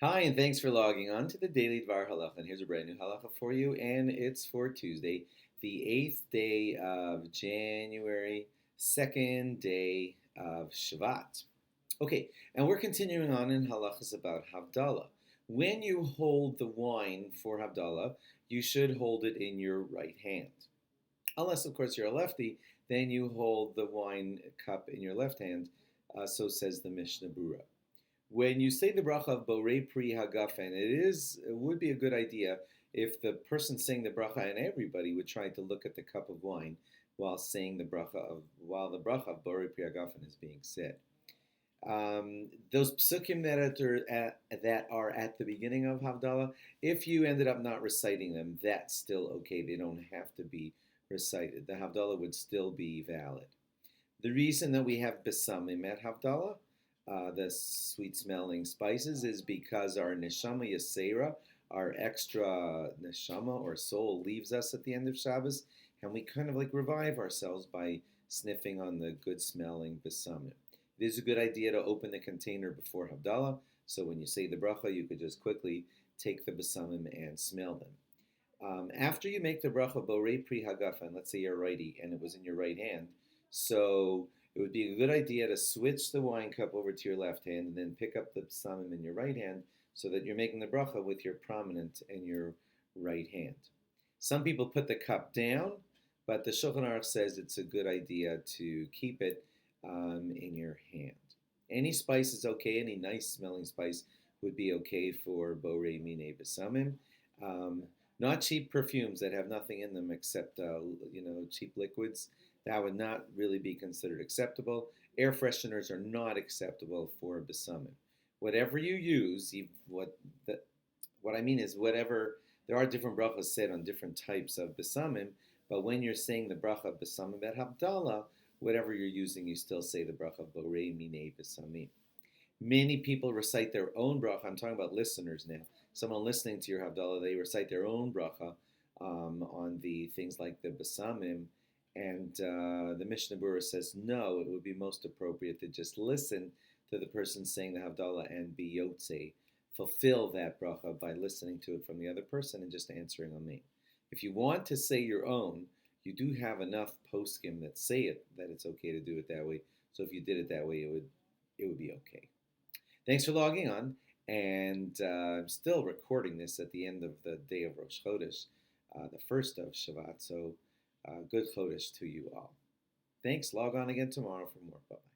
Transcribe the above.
Hi, and thanks for logging on to the Daily DVAR HALACHA. And here's a brand new halacha for you, and it's for Tuesday, the 8th day of January, second day of Shvat. Okay, and we're continuing on in halachas about Havdala. When you hold the wine for Havdala, you should hold it in your right hand. Unless, of course, you're a lefty, then you hold the wine cup in your left hand, so says the Mishnah Berurah. When you say the bracha of Borei Pri Hagafen, it would be a good idea if the person saying the bracha and everybody would try to look at the cup of wine while saying while the bracha of Borei Pri Hagafen is being said. Those psukim that are at the beginning of Havdalah, if you ended up not reciting them, that's still okay. They don't have to be recited. The Havdalah would still be valid. The reason that we have besamim at Havdalah, the sweet-smelling spices, is because our neshama yasera, our extra neshama or soul, leaves us at the end of Shabbos, and we kind of like revive ourselves by sniffing on the good-smelling besamim. It is a good idea to open the container before Havdalah, so when you say the bracha, you could just quickly take the besamim and smell them. After you make the bracha borei pri hagafen, let's say you're righty and it was in your right hand, so it would be a good idea to switch the wine cup over to your left hand and then pick up the besamim in your right hand so that you're making the bracha with your prominent in your right hand. Some people put the cup down, but the Shulchan Aruch says it's a good idea to keep it in your hand. Any spice is okay. Any nice smelling spice would be okay for borei mine besamim. Not cheap perfumes that have nothing in them except cheap liquids. That would not really be considered acceptable. Air fresheners are not acceptable for besamim. Whatever you use, what I mean is whatever. There are different brachas said on different types of besamim, but when you're saying the bracha of besamim at Havdalah, whatever you're using, you still say the bracha of borei mine besamim. Many people recite their own bracha. I'm talking about listeners now. Someone listening to your Havdalah, they recite their own bracha on the things like the besamim. And the Mishnah Berurah says, no, it would be most appropriate to just listen to the person saying the Havdalah and be yotzei, fulfill that bracha by listening to it from the other person and just answering on me. If you want to say your own, you do have enough poskim that say it, that it's okay to do it that way. So if you did it that way, it would be okay. Thanks for logging on, and I'm still recording this at the end of the day of Rosh Chodesh, the first of Shvat, so good Chodesh to you all. Thanks, log on again tomorrow for more. Bye.